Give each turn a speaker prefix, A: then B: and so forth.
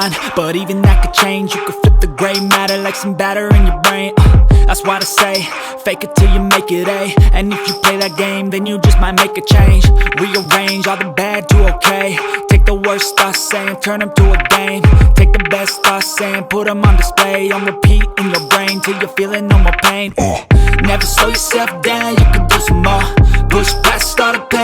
A: mind, but even that could change. You could flip the gray matter like some batter in your brain. That's why I say, fake it till you make it A. And if you play that game, then you just might make a change. Rearrange all the bad to okay. Take the worst thoughts saying, turn them to a game. Take the best thoughts saying, put them on display. On repeat in your brain till you're feeling no more pain. Never slow yourself down, you can do some more. Push past all the pain.